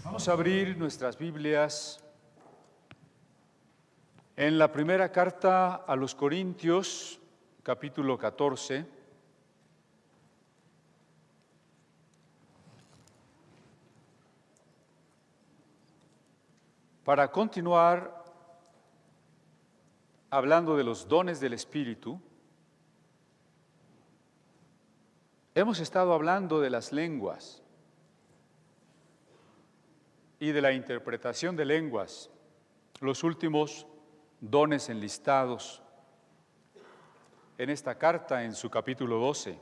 Vamos a abrir nuestras Biblias en la primera carta a los Corintios, capítulo 14. Para continuar hablando de los dones del Espíritu, hemos estado hablando de las lenguas y de la interpretación de lenguas, los últimos dones enlistados en esta carta en su capítulo 12.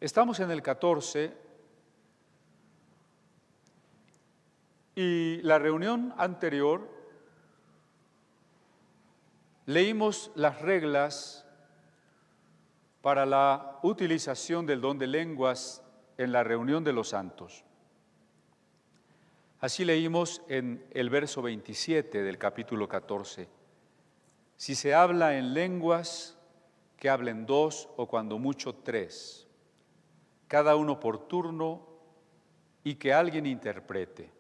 Estamos en el 14 y la reunión anterior leímos las reglas para la utilización del don de lenguas en la reunión de los santos. Así leímos en el verso 27 del capítulo 14. Si se habla en lenguas, que hablen dos o cuando mucho tres, cada uno por turno y que alguien interprete.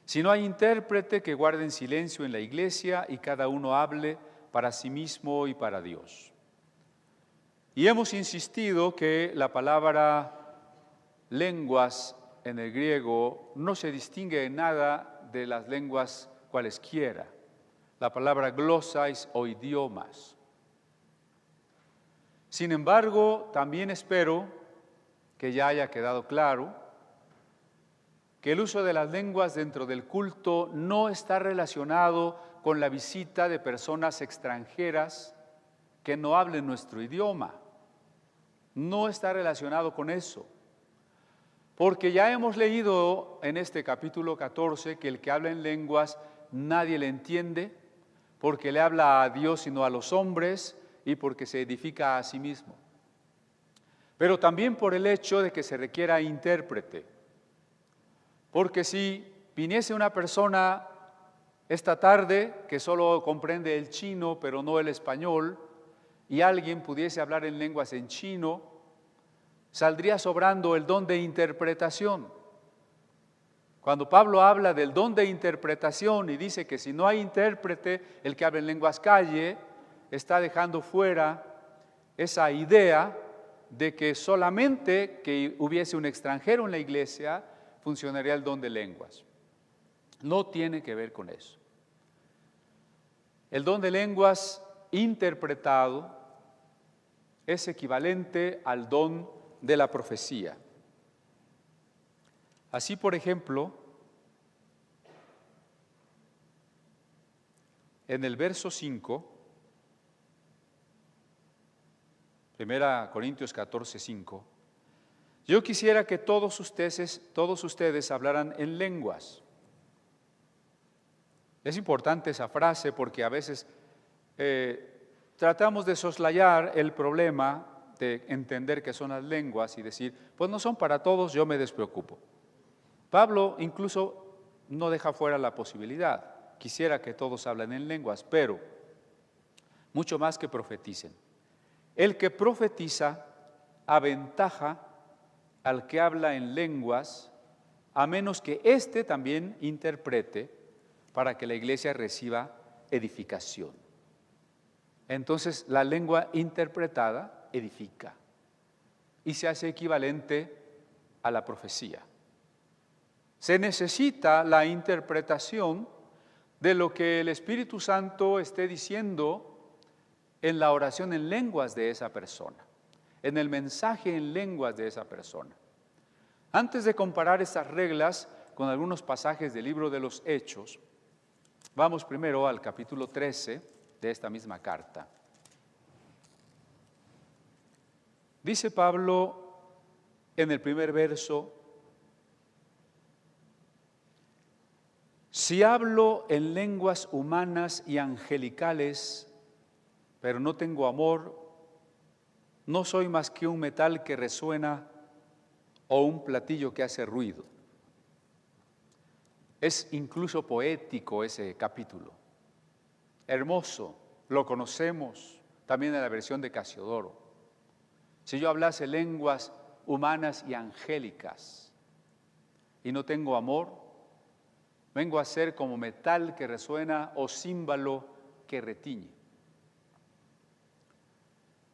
Si no hay intérprete, que guarden silencio en la iglesia y cada uno hable para sí mismo y para Dios. Y hemos insistido que la palabra lenguas en el griego no se distingue en nada de las lenguas cualesquiera. La palabra glosais o idiomas. Sin embargo, también espero que ya haya quedado claro que el uso de las lenguas dentro del culto no está relacionado con la visita de personas extranjeras que no hablen nuestro idioma. No está relacionado con eso. Porque ya hemos leído en este capítulo 14 que el que habla en lenguas nadie le entiende, porque le habla a Dios y no a los hombres, y porque se edifica a sí mismo. Pero también por el hecho de que se requiera intérprete. Porque si viniese una persona esta tarde que solo comprende el chino, pero no el español, y alguien pudiese hablar en lenguas en chino, saldría sobrando el don de interpretación. Cuando Pablo habla del don de interpretación y dice que si no hay intérprete, el que habla en lenguas calle, está dejando fuera esa idea de que solamente que hubiese un extranjero en la iglesia funcionaría el don de lenguas. No tiene que ver con eso. El don de lenguas interpretado es equivalente al don de la profecía. Así, por ejemplo, en el verso 5, 1 Corintios 14, 5, yo quisiera que todos ustedes hablaran en lenguas. Es importante esa frase porque a veces tratamos de soslayar el problema de entender qué son las lenguas y decir, pues no son para todos, yo me despreocupo. Pablo incluso no deja fuera la posibilidad. Quisiera que todos hablen en lenguas, pero mucho más que profeticen. El que profetiza aventaja al que habla en lenguas, a menos que éste también interprete para que la iglesia reciba edificación. Entonces, la lengua interpretada edifica y se hace equivalente a la profecía. Se necesita la interpretación de lo que el Espíritu Santo esté diciendo en la oración en lenguas de esa persona, en el mensaje en lenguas de esa persona. Antes de comparar estas reglas con algunos pasajes del libro de los Hechos, vamos primero al capítulo 13 de esta misma carta. Dice Pablo en el primer verso, si hablo en lenguas humanas y angelicales, pero no tengo amor, no soy más que un metal que resuena o un platillo que hace ruido. Es incluso poético ese capítulo. Hermoso, lo conocemos también en la versión de Casiodoro. Si yo hablase lenguas humanas y angélicas. Y no tengo amor, vengo a ser como metal que resuena o címbalo que retiñe.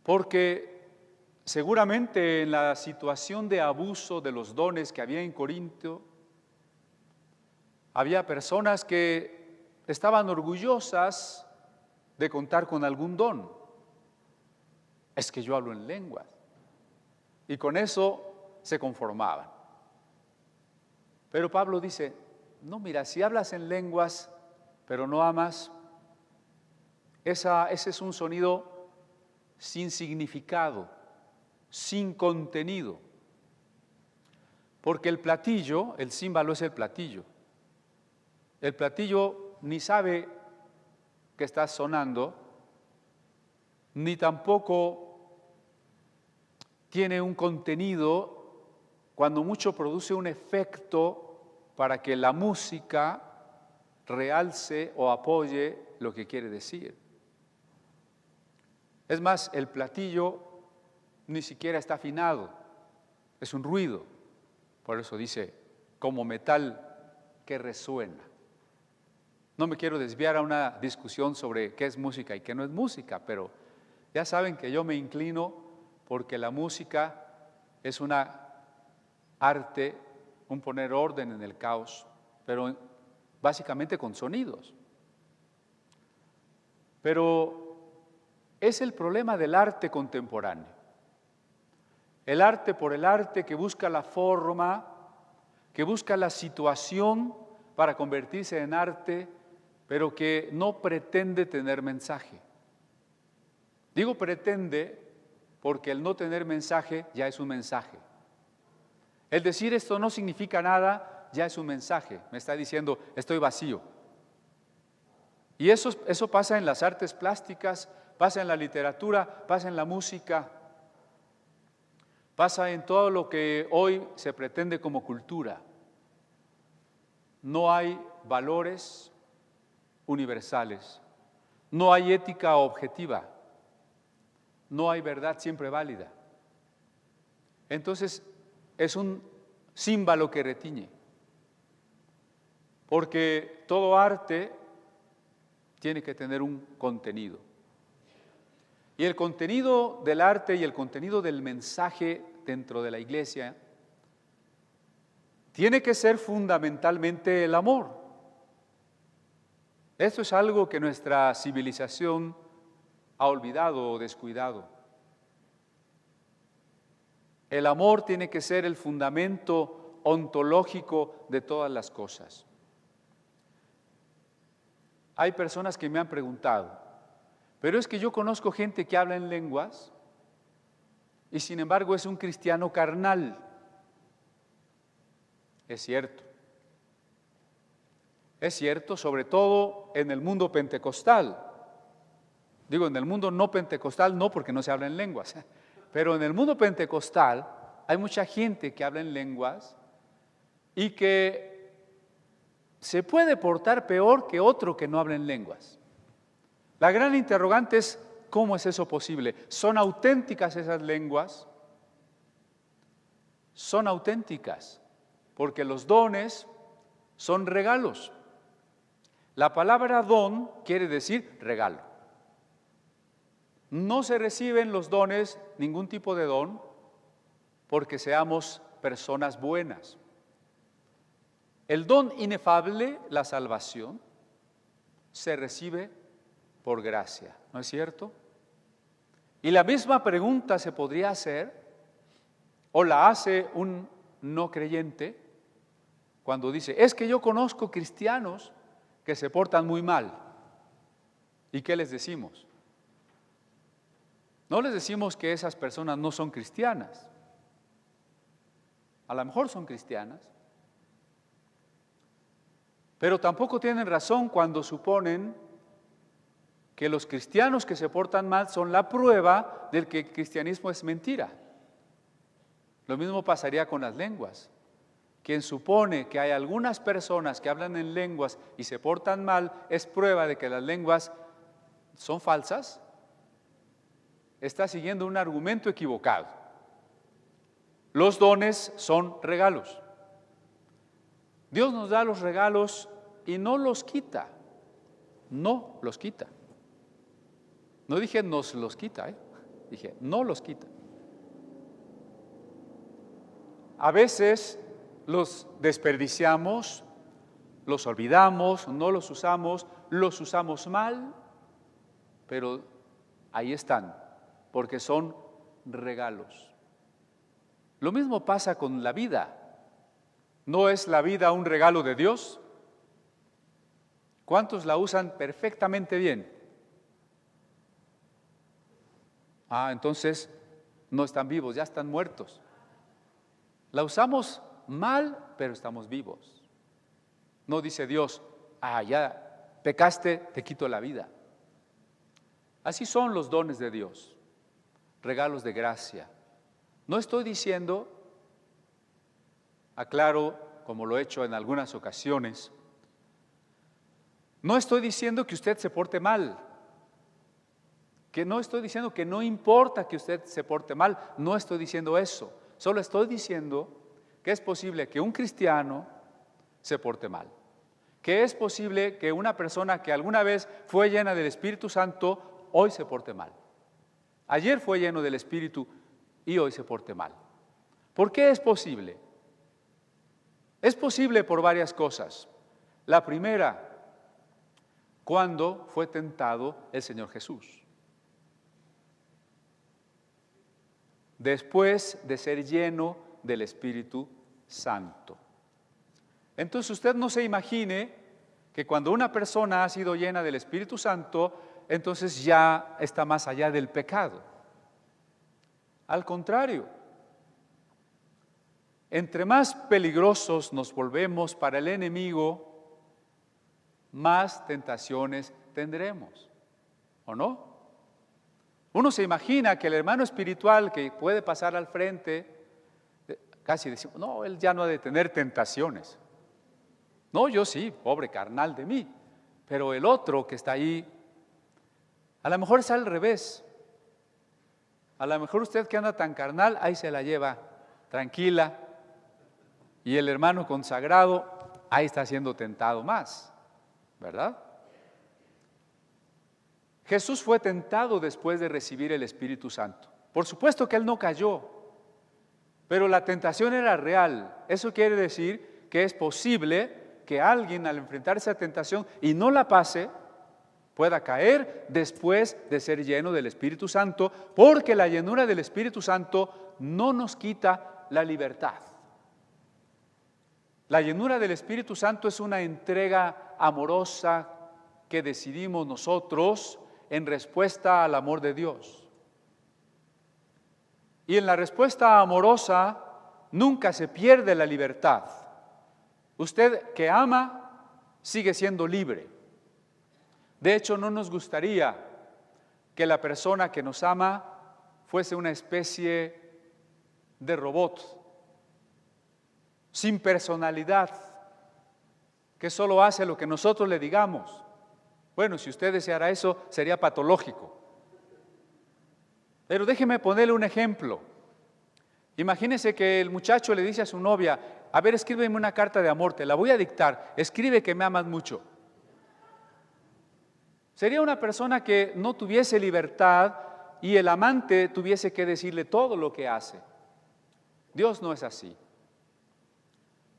Porque seguramente en la situación de abuso de los dones que había en Corinto, había personas que estaban orgullosas de contar con algún don. Es que yo hablo en lenguas. Y con eso se conformaban. Pero Pablo dice, no, mira, si hablas en lenguas, pero no amas, ese es un sonido sin significado, sin contenido. Porque el platillo, el címbalo es el platillo. El platillo ni sabe que está sonando, ni tampoco tiene un contenido, cuando mucho produce un efecto para que la música realce o apoye lo que quiere decir. Es más, el platillo ni siquiera está afinado, es un ruido. Por eso dice, como metal que resuena. No me quiero desviar a una discusión sobre qué es música y qué no es música, pero ya saben que yo me inclino porque la música es una arte, un poner orden en el caos, pero básicamente con sonidos. Pero es el problema del arte contemporáneo. El arte por el arte que busca la forma, que busca la situación para convertirse en arte, pero que no pretende tener mensaje. Digo pretende porque el no tener mensaje ya es un mensaje. El decir esto no significa nada ya es un mensaje. Me está diciendo, estoy vacío. Y eso pasa en las artes plásticas, pasa en la literatura, pasa en la música, pasa en todo lo que hoy se pretende como cultura. No hay valores universales, no hay ética objetiva, no hay verdad siempre válida. Entonces es un címbalo que retiñe, porque todo arte tiene que tener un contenido. Y el contenido del arte y el contenido del mensaje dentro de la iglesia tiene que ser fundamentalmente el amor. Esto es algo que nuestra civilización ha olvidado o descuidado. El amor tiene que ser el fundamento ontológico de todas las cosas. Hay personas que me han preguntado, pero es que yo conozco gente que habla en lenguas y sin embargo es un cristiano carnal. Es cierto. Es cierto, sobre todo en el mundo pentecostal. Digo, en el mundo no pentecostal no porque no se habla en lenguas, pero en el mundo pentecostal hay mucha gente que habla en lenguas y que se puede portar peor que otro que no habla en lenguas. La gran interrogante es, ¿cómo es eso posible? ¿Son auténticas esas lenguas? Son auténticas, porque los dones son regalos. La palabra don quiere decir regalo. No se reciben los dones, ningún tipo de don, porque seamos personas buenas. El don inefable, la salvación, se recibe por gracia, ¿no es cierto? Y la misma pregunta se podría hacer, o la hace un no creyente, cuando dice, es que yo conozco cristianos que se portan muy mal. ¿Y qué les decimos? No les decimos que esas personas no son cristianas. A lo mejor son cristianas, pero tampoco tienen razón cuando suponen que los cristianos que se portan mal son la prueba de que el cristianismo es mentira. Lo mismo pasaría con las lenguas. Quien supone que hay algunas personas que hablan en lenguas y se portan mal es prueba de que las lenguas son falsas, está siguiendo un argumento equivocado. Los dones son regalos. Dios nos da los regalos y no los quita. No los quita. No dije nos los quita, dije no los quita. A veces los desperdiciamos, los olvidamos, no los usamos mal, pero ahí están, porque son regalos. Lo mismo pasa con la vida. ¿No es la vida un regalo de Dios? ¿Cuántos la usan perfectamente bien? Entonces no están vivos, ya están muertos. La usamos mal, pero estamos vivos. No dice Dios, ya pecaste, te quito la vida. Así son los dones de Dios, regalos de gracia. No estoy diciendo, aclaro, como lo he hecho en algunas ocasiones, no estoy diciendo que usted se porte mal, que no estoy diciendo que no importa que usted se porte mal, no estoy diciendo eso, solo estoy diciendo que es posible que un cristiano se porte mal, que es posible que una persona que alguna vez fue llena del Espíritu Santo, hoy se porte mal. Ayer fue lleno del Espíritu y hoy se porte mal. ¿Por qué es posible? Es posible por varias cosas. La primera, cuando fue tentado el Señor Jesús. Después de ser lleno del Espíritu Santo. Entonces usted no se imagine que cuando una persona ha sido llena del Espíritu Santo, entonces ya está más allá del pecado. Al contrario, entre más peligrosos nos volvemos para el enemigo, más tentaciones tendremos, ¿o no? Uno se imagina que el hermano espiritual que puede pasar al frente, casi decimos, no, él ya no ha de tener tentaciones. No, yo sí, pobre carnal de mí, pero el otro que está ahí, a lo mejor es al revés. A lo mejor usted que anda tan carnal, ahí se la lleva tranquila, y el hermano consagrado, ahí está siendo tentado más, ¿verdad? Jesús fue tentado después de recibir el Espíritu Santo. Por supuesto que él no cayó, pero la tentación era real. Eso quiere decir que es posible que alguien al enfrentarse a tentación y no la pase, pueda caer después de ser lleno del Espíritu Santo, porque la llenura del Espíritu Santo no nos quita la libertad. La llenura del Espíritu Santo es una entrega amorosa que decidimos nosotros en respuesta al amor de Dios. Y en la respuesta amorosa nunca se pierde la libertad. Usted que ama sigue siendo libre. De hecho, no nos gustaría que la persona que nos ama fuese una especie de robot, sin personalidad, que solo hace lo que nosotros le digamos. Bueno, si usted deseara eso, sería patológico. Pero déjeme ponerle un ejemplo. Imagínese que el muchacho le dice a su novia, a ver, escríbeme una carta de amor, te la voy a dictar, escribe que me amas mucho. Sería una persona que no tuviese libertad y el amante tuviese que decirle todo lo que hace. Dios no es así.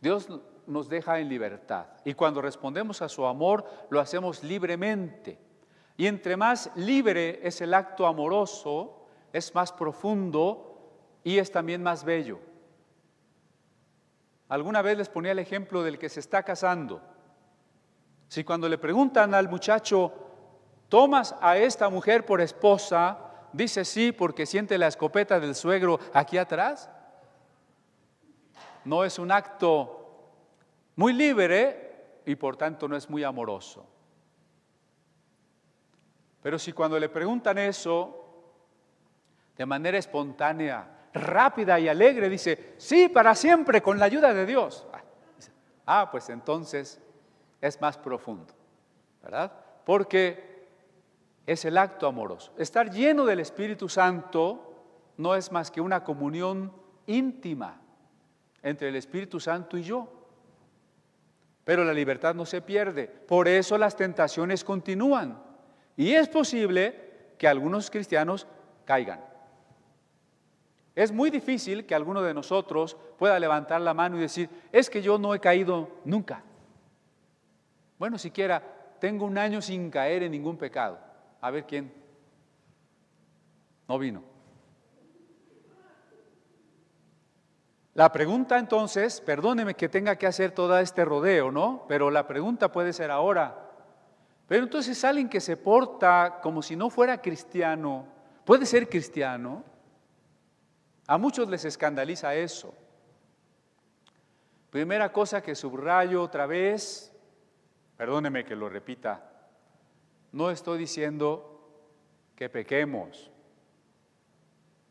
Dios nos deja en libertad y cuando respondemos a su amor lo hacemos libremente. Y entre más libre es el acto amoroso, es más profundo y es también más bello. Alguna vez les ponía el ejemplo del que se está casando. Si cuando le preguntan al muchacho, ¿tomas a esta mujer por esposa? Dice sí porque siente la escopeta del suegro aquí atrás. No es un acto muy libre y por tanto no es muy amoroso. Pero si cuando le preguntan eso, de manera espontánea, rápida y alegre, dice, sí, para siempre, con la ayuda de Dios. Pues entonces es más profundo, ¿verdad? Porque es el acto amoroso. Estar lleno del Espíritu Santo no es más que una comunión íntima entre el Espíritu Santo y yo. Pero la libertad no se pierde. Por eso las tentaciones continúan. Y es posible que algunos cristianos caigan. Es muy difícil que alguno de nosotros pueda levantar la mano y decir, es que yo no he caído nunca. Bueno, siquiera tengo un año sin caer en ningún pecado. A ver quién no vino. La pregunta entonces, perdóneme que tenga que hacer todo este rodeo, ¿no? Pero la pregunta puede ser ahora, pero entonces alguien que se porta como si no fuera cristiano, ¿puede ser cristiano? A muchos les escandaliza eso. Primera cosa que subrayo otra vez, perdóneme que lo repita, no estoy diciendo que pequemos.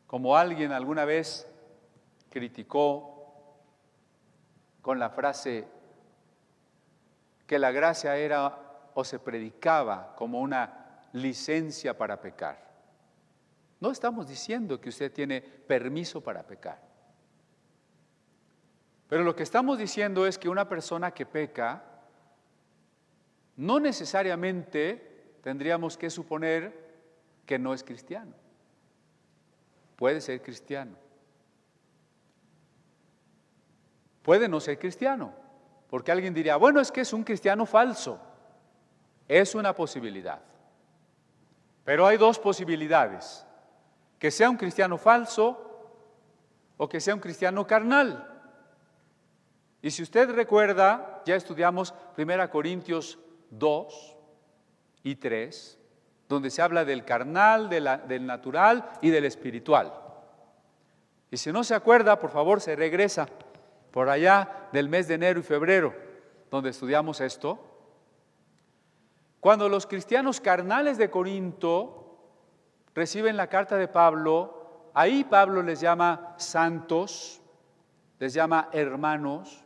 Como alguien alguna vez criticó con la frase que la gracia era o se predicaba como una licencia para pecar. No estamos diciendo que usted tiene permiso para pecar. Pero lo que estamos diciendo es que una persona que peca, no necesariamente tendríamos que suponer que no es cristiano. Puede ser cristiano. Puede no ser cristiano, porque alguien diría, bueno, es que es un cristiano falso. Es una posibilidad. Pero hay dos posibilidades, que sea un cristiano falso o que sea un cristiano carnal. Y si usted recuerda, ya estudiamos 1 Corintios 2 y 3, donde se habla del carnal, del natural y del espiritual. Y si no se acuerda, por favor, se regresa por allá del mes de enero y febrero, donde estudiamos esto. Cuando los cristianos carnales de Corinto reciben la carta de Pablo, ahí Pablo les llama santos, les llama hermanos,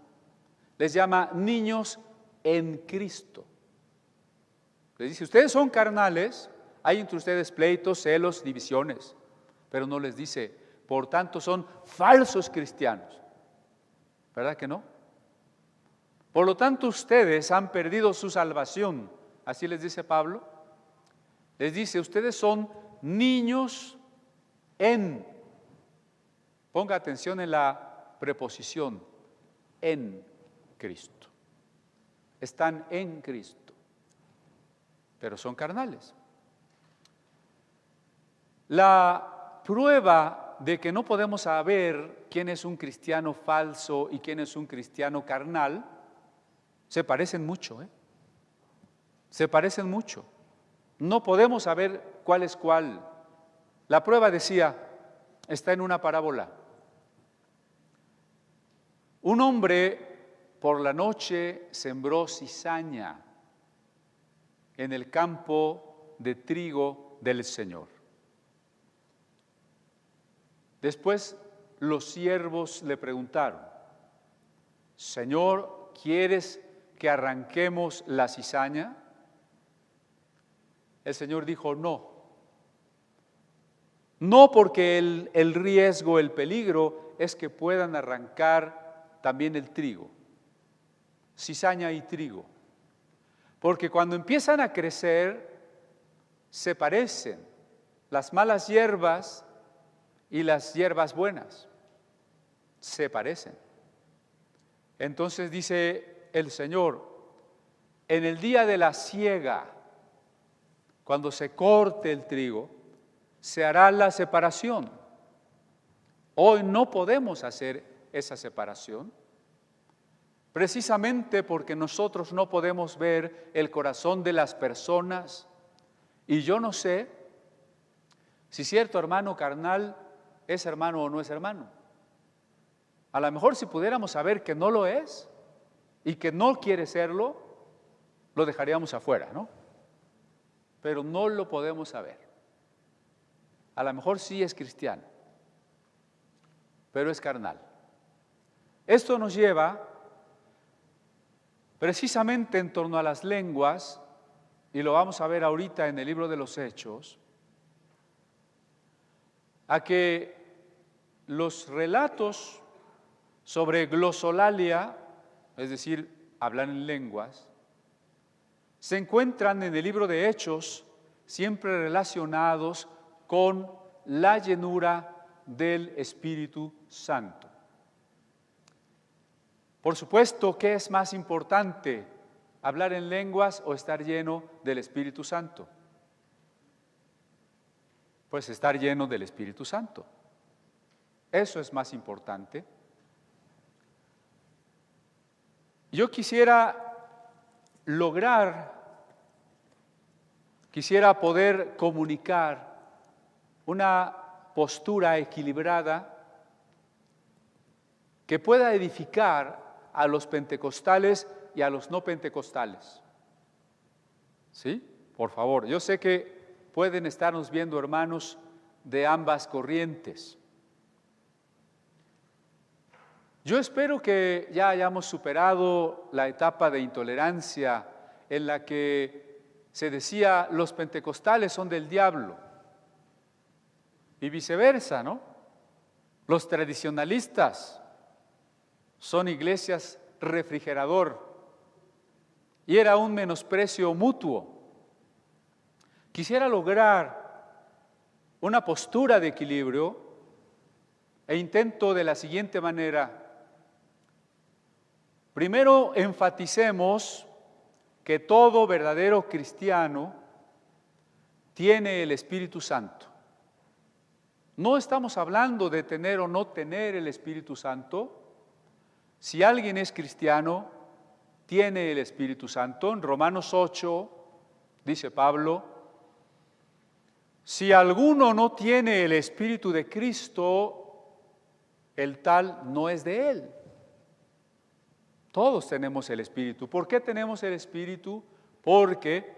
les llama niños en Cristo. Les dice, ustedes son carnales, hay entre ustedes pleitos, celos, divisiones, pero no les dice, por tanto son falsos cristianos. ¿Verdad que no? Por lo tanto, ustedes han perdido su salvación. Así les dice Pablo. Les dice, ustedes son niños en. Ponga atención en la preposición, en Cristo. Están en Cristo, pero son carnales. La prueba de que no podemos saber quién es un cristiano falso y quién es un cristiano carnal, se parecen mucho, se parecen mucho. No podemos saber cuál es cuál. La prueba, decía, está en una parábola. Un hombre por la noche sembró cizaña en el campo de trigo del Señor. Después los siervos le preguntaron, Señor, ¿quieres que arranquemos la cizaña? El Señor dijo, no. No porque el riesgo, el peligro es que puedan arrancar también el trigo, cizaña y trigo. Porque cuando empiezan a crecer, se parecen las malas hierbas y las hierbas buenas, se parecen. Entonces dice el Señor, en el día de la siega, cuando se corte el trigo, se hará la separación. Hoy no podemos hacer esa separación, precisamente porque nosotros no podemos ver el corazón de las personas. Y yo no sé si cierto hermano carnal es hermano o no es hermano. A lo mejor si pudiéramos saber que no lo es y que no quiere serlo, lo dejaríamos afuera, ¿no? Pero no lo podemos saber. A lo mejor sí es cristiano, pero es carnal. Esto nos lleva precisamente en torno a las lenguas, y lo vamos a ver ahorita en el libro de los Hechos, a que los relatos sobre glosolalia, es decir, hablar en lenguas, se encuentran en el libro de Hechos, siempre relacionados con la llenura del Espíritu Santo. Por supuesto, ¿qué es más importante? ¿Hablar en lenguas o estar lleno del Espíritu Santo? Pues estar lleno del Espíritu Santo. Eso es más importante. Yo quisiera poder comunicar una postura equilibrada que pueda edificar a los pentecostales y a los no pentecostales. ¿Sí? Por favor, yo sé que pueden estarnos viendo hermanos de ambas corrientes. Yo espero que ya hayamos superado la etapa de intolerancia en la que se decía los pentecostales son del diablo y viceversa, ¿no? Los tradicionalistas son iglesias refrigerador y era un menosprecio mutuo. Quisiera lograr una postura de equilibrio e intento de la siguiente manera. Primero, enfaticemos que todo verdadero cristiano tiene el Espíritu Santo. No estamos hablando de tener o no tener el Espíritu Santo. Si alguien es cristiano, tiene el Espíritu Santo. En Romanos 8, dice Pablo, si alguno no tiene el Espíritu de Cristo, el tal no es de él. Todos tenemos el Espíritu. ¿Por qué tenemos el Espíritu? Porque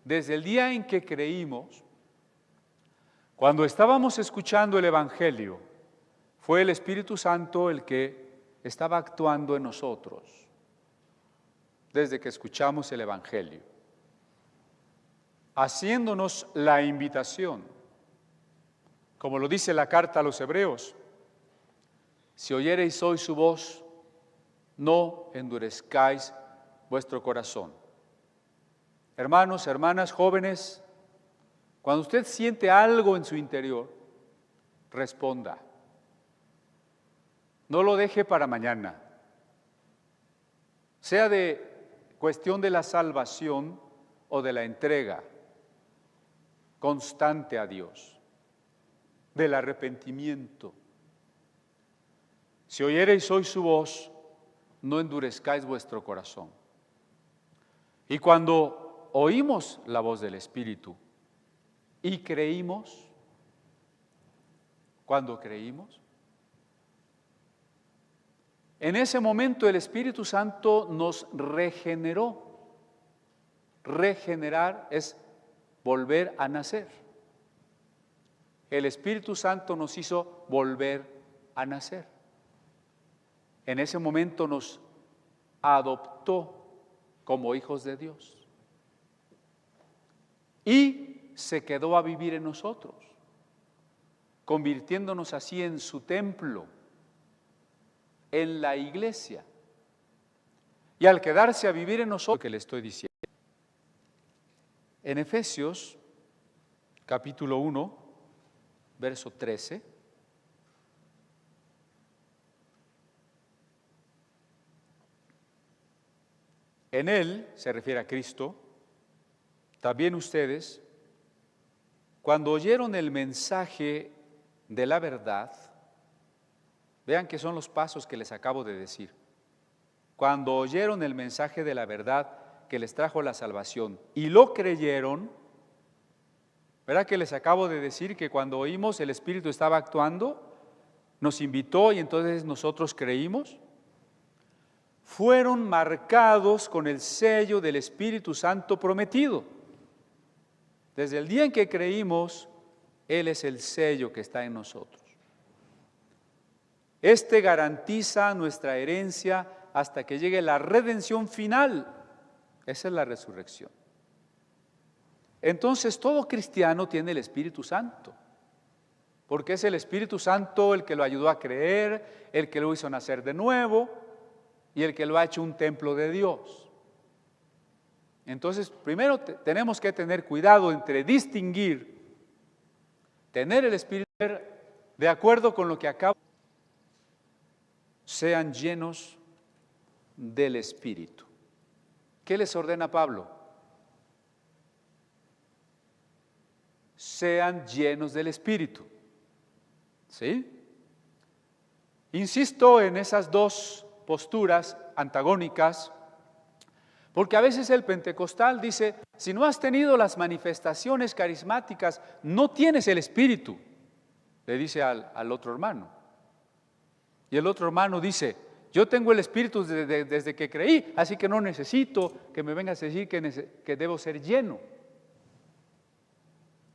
desde el día en que creímos, cuando estábamos escuchando el Evangelio, fue el Espíritu Santo el que estaba actuando en nosotros, desde que escuchamos el Evangelio, haciéndonos la invitación, como lo dice la carta a los Hebreos, si oyereis hoy su voz, no endurezcáis vuestro corazón. Hermanos, hermanas, jóvenes, cuando usted siente algo en su interior, responda. No lo deje para mañana. Sea de cuestión de la salvación o de la entrega constante a Dios, del arrepentimiento. Si oyereis hoy su voz, no endurezcáis vuestro corazón. Y cuando oímos la voz del Espíritu y creímos, cuando creímos, en ese momento el Espíritu Santo nos regeneró. Regenerar es volver a nacer. El Espíritu Santo nos hizo volver a nacer. En ese momento nos adoptó como hijos de Dios y se quedó a vivir en nosotros, convirtiéndonos así en su templo, en la iglesia. Y al quedarse a vivir en nosotros, que le estoy diciendo, en Efesios capítulo 1, verso 13, en Él, se refiere a Cristo, también ustedes, cuando oyeron el mensaje de la verdad, vean que son los pasos que les acabo de decir. Cuando oyeron el mensaje de la verdad que les trajo la salvación y lo creyeron, ¿verdad que les acabo de decir que cuando oímos el Espíritu estaba actuando? Nos invitó y entonces nosotros creímos. Fueron marcados con el sello del Espíritu Santo prometido. Desde el día en que creímos, Él es el sello que está en nosotros. Este garantiza nuestra herencia hasta que llegue la redención final. Esa es la resurrección. Entonces todo cristiano tiene el Espíritu Santo. porque es el Espíritu Santo el que lo ayudó a creer, el que lo hizo nacer de nuevo y el que lo ha hecho un templo de Dios. Entonces, primero tenemos que tener cuidado entre distinguir, tener el Espíritu de acuerdo con lo que acabo. Sean llenos del Espíritu. ¿Qué les ordena Pablo? Sean llenos del Espíritu. ¿Sí? Insisto en esas dos posturas antagónicas, porque a veces el pentecostal dice, si no has tenido las manifestaciones carismáticas, no tienes el Espíritu, le dice al otro hermano. Y el otro hermano dice, yo tengo el Espíritu desde que creí, así que no necesito que me vengas a decir que debo ser lleno.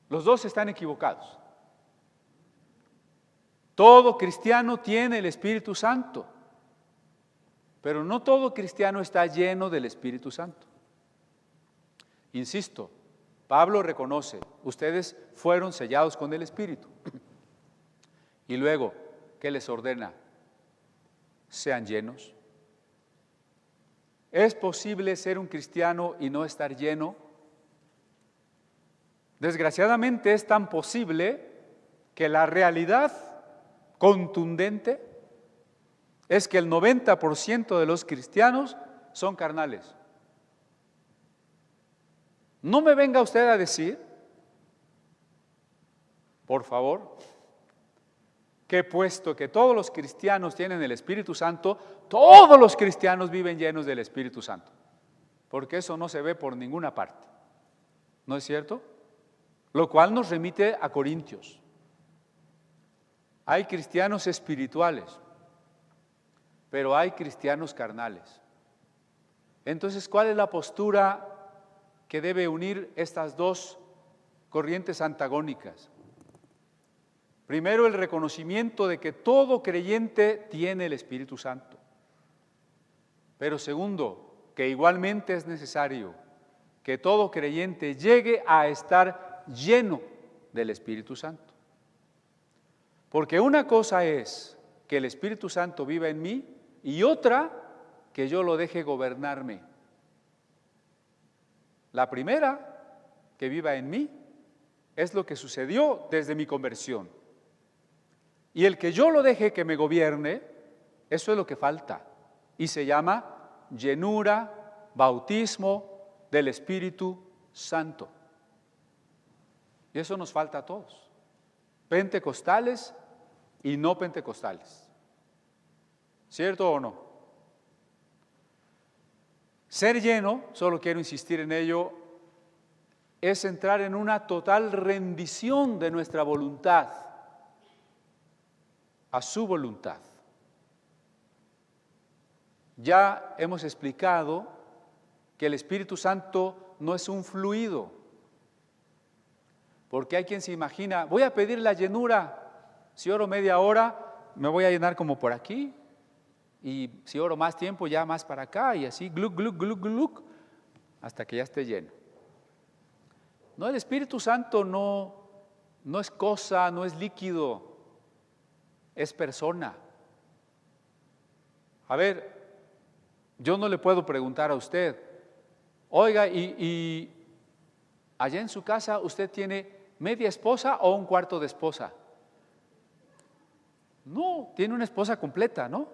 Los dos están equivocados. Todo cristiano tiene el Espíritu Santo, pero no todo cristiano está lleno del Espíritu Santo. Insisto, Pablo reconoce, ustedes fueron sellados con el Espíritu. Y luego, ¿qué les ordena? Sean llenos. ¿Es posible ser un cristiano y no estar lleno? Desgraciadamente es tan posible que la realidad contundente es que el 90% de los cristianos son carnales. No me venga usted a decir, por favor, que puesto que todos los cristianos tienen el Espíritu Santo, todos los cristianos viven llenos del Espíritu Santo, porque eso no se ve por ninguna parte. ¿No es cierto? Lo cual nos remite a Corintios. Hay cristianos espirituales, pero hay cristianos carnales. Entonces, ¿cuál es la postura que debe unir estas dos corrientes antagónicas? Primero, el reconocimiento de que todo creyente tiene el Espíritu Santo. Pero segundo, que igualmente es necesario que todo creyente llegue a estar lleno del Espíritu Santo. Porque una cosa es que el Espíritu Santo viva en mí y otra que yo lo deje gobernarme. La primera, que viva en mí, es lo que sucedió desde mi conversión. Y el que yo lo deje que me gobierne, eso es lo que falta. Y se llama llenura, bautismo del Espíritu Santo. Y eso nos falta a todos, pentecostales y no pentecostales. ¿Cierto o no? Ser lleno, solo quiero insistir en ello, es entrar en una total rendición de nuestra voluntad a su voluntad. Ya hemos explicado que el Espíritu Santo no es un fluido, porque hay quien se imagina, voy a pedir la llenura, si oro media hora, me voy a llenar como por aquí, y si oro más tiempo, ya más para acá, y así, gluc, gluc, gluc, gluc, hasta que ya esté lleno. No, el Espíritu Santo no es cosa, no es líquido, es persona. A ver, yo no le puedo preguntar a usted, oiga, y allá en su casa usted tiene media esposa o un cuarto de esposa. No, tiene una esposa completa, ¿no?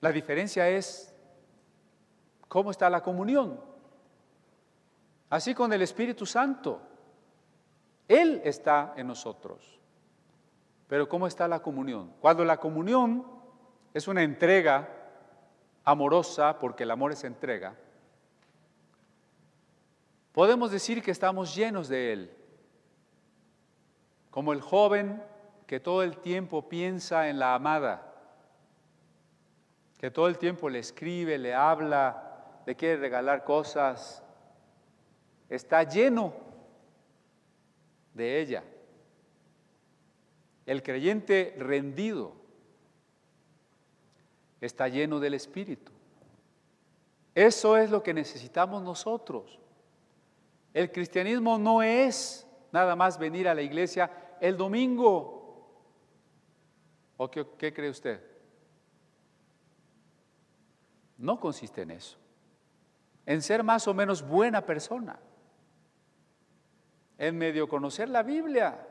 La diferencia es cómo está la comunión. Así con el Espíritu Santo, Él está en nosotros. Pero ¿cómo está la comunión? Cuando la comunión es una entrega amorosa, porque el amor es entrega, podemos decir que estamos llenos de Él. Como el joven que todo el tiempo piensa en la amada, que todo el tiempo le escribe, le habla, le quiere regalar cosas, está lleno de ella. El creyente rendido está lleno del Espíritu. Eso es lo que necesitamos nosotros. El cristianismo no es nada más venir a la iglesia el domingo. ¿O qué cree usted? No consiste en eso. En ser más o menos buena persona. En medio conocer la Biblia.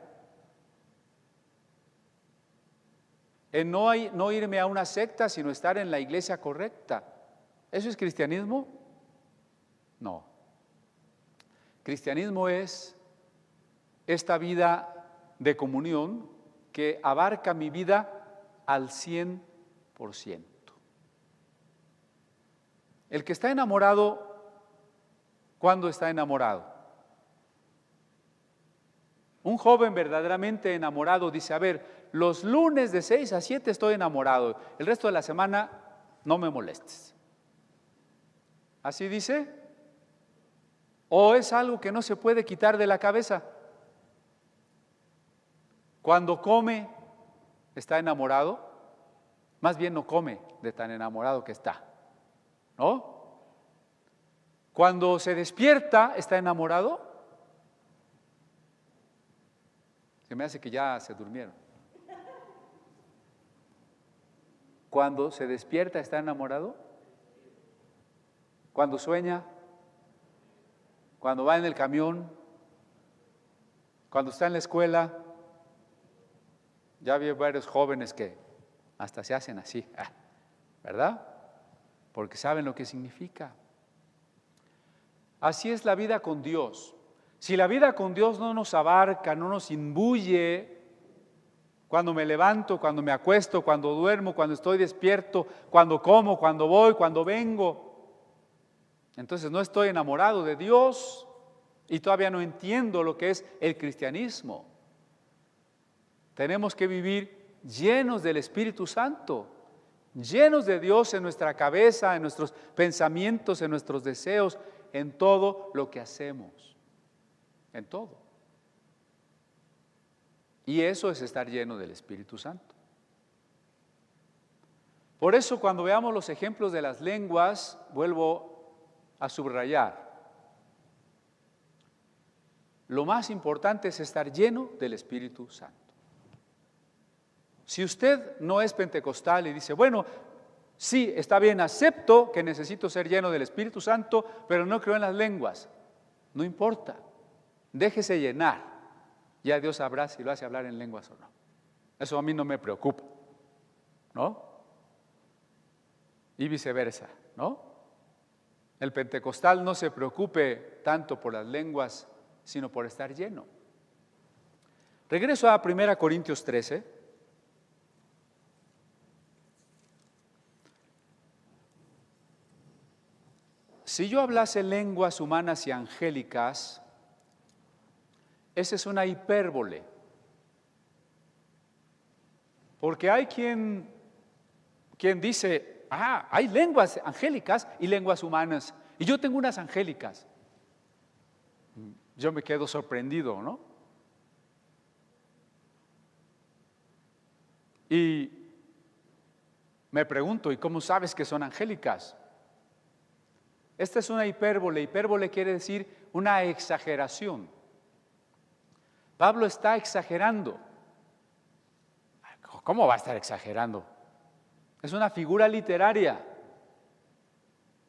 En no irme a una secta, sino estar en la iglesia correcta. ¿Eso es cristianismo? No. Cristianismo es esta vida de comunión que abarca mi vida al 100%. El que está enamorado, ¿cuándo está enamorado? Un joven verdaderamente enamorado dice, a ver, los lunes de 6 a 7 estoy enamorado, el resto de la semana no me molestes. ¿Así dice? ¿O es algo que no se puede quitar de la cabeza? Cuando come, ¿está enamorado? Más bien no come de tan enamorado que está, ¿no? Cuando se despierta, ¿está enamorado? Se me hace que ya se durmieron. Cuando se despierta, ¿está enamorado? Cuando sueña, cuando va en el camión, cuando está en la escuela. Ya vi varios jóvenes que hasta se hacen así, ¿verdad? Porque saben lo que significa. Así es la vida con Dios. Si la vida con Dios no nos abarca, no nos imbuye, cuando me levanto, cuando me acuesto, cuando duermo, cuando estoy despierto, cuando como, cuando voy, cuando vengo, entonces no estoy enamorado de Dios y todavía no entiendo lo que es el cristianismo. Tenemos que vivir llenos del Espíritu Santo, llenos de Dios en nuestra cabeza, en nuestros pensamientos, en nuestros deseos, en todo lo que hacemos, en todo. Y eso es estar lleno del Espíritu Santo. Por eso cuando veamos los ejemplos de las lenguas, vuelvo a subrayar. Lo más importante es estar lleno del Espíritu Santo. Si usted no es pentecostal y dice, bueno, sí, está bien, acepto que necesito ser lleno del Espíritu Santo, pero no creo en las lenguas. No importa, déjese llenar. Ya Dios sabrá si lo hace hablar en lenguas o no. Eso a mí no me preocupa, ¿no? Y viceversa, ¿no? El pentecostal no se preocupe tanto por las lenguas, sino por estar lleno. Regreso a 1 Corintios 13. Si yo hablase lenguas humanas y angélicas, esa es una hipérbole. Porque hay quien dice, hay lenguas angélicas y lenguas humanas, y yo tengo unas angélicas. Yo me quedo sorprendido, ¿no? Y me pregunto, ¿y cómo sabes que son angélicas? Esta es una hipérbole. Hipérbole quiere decir una exageración. Pablo está exagerando. ¿Cómo va a estar exagerando? Es una figura literaria.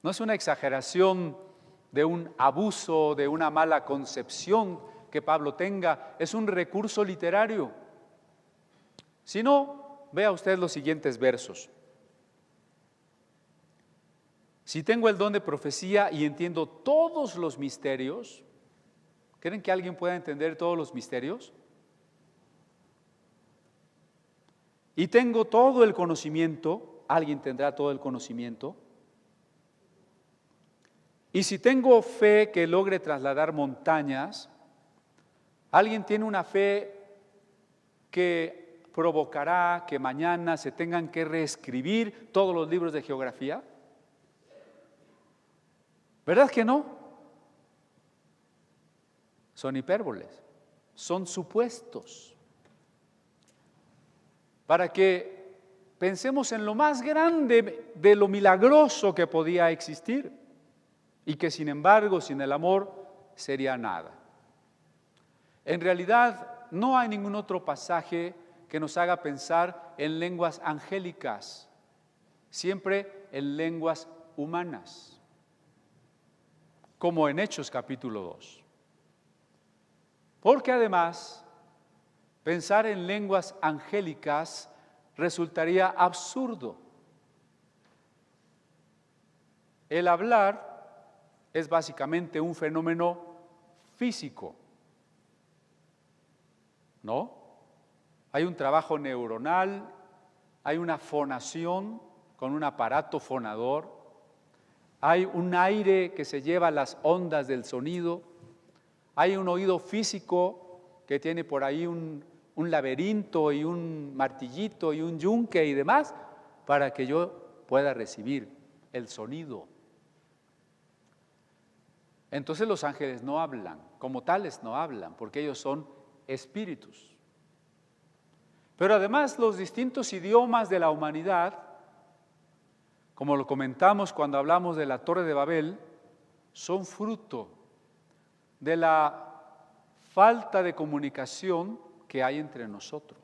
No es una exageración de un abuso, de una mala concepción que Pablo tenga. Es un recurso literario. Si no, vea usted los siguientes versos. Si tengo el don de profecía y entiendo todos los misterios, ¿creen que alguien pueda entender todos los misterios? Y tengo todo el conocimiento, ¿alguien tendrá todo el conocimiento? Y si tengo fe que logre trasladar montañas, ¿alguien tiene una fe que provocará que mañana se tengan que reescribir todos los libros de geografía? ¿Verdad que no? Son hipérboles, son supuestos. Para que pensemos en lo más grande de lo milagroso que podía existir y que sin embargo, sin el amor, sería nada. En realidad, no hay ningún otro pasaje que nos haga pensar en lenguas angélicas, siempre en lenguas humanas, como en Hechos capítulo 2. Porque además, pensar en lenguas angélicas resultaría absurdo. El hablar es básicamente un fenómeno físico, ¿no? Hay un trabajo neuronal, hay una fonación con un aparato fonador, hay un aire que se lleva las ondas del sonido, hay un oído físico que tiene por ahí un laberinto y un martillito y un yunque y demás para que yo pueda recibir el sonido. Entonces los ángeles no hablan, como tales no hablan, porque ellos son espíritus. Pero además los distintos idiomas de la humanidad, como lo comentamos cuando hablamos de la Torre de Babel, son fruto de la falta de comunicación que hay entre nosotros.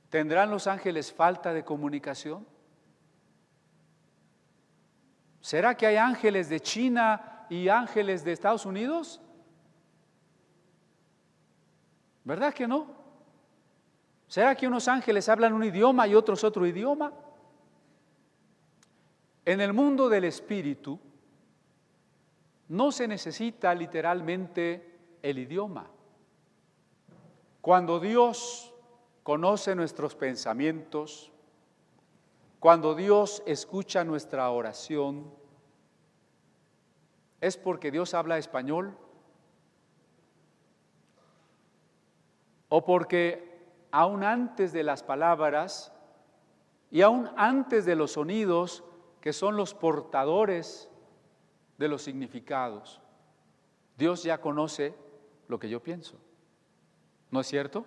¿Tendrán los ángeles falta de comunicación? ¿Será que hay ángeles de China y ángeles de Estados Unidos? ¿Verdad que no? ¿Será que unos ángeles hablan un idioma y otros otro idioma? En el mundo del espíritu no se necesita literalmente el idioma. Cuando Dios conoce nuestros pensamientos, cuando Dios escucha nuestra oración, ¿es porque Dios habla español? ¿O porque aún antes de las palabras y aún antes de los sonidos, que son los portadores de los significados, Dios ya conoce lo que yo pienso? ¿No es cierto?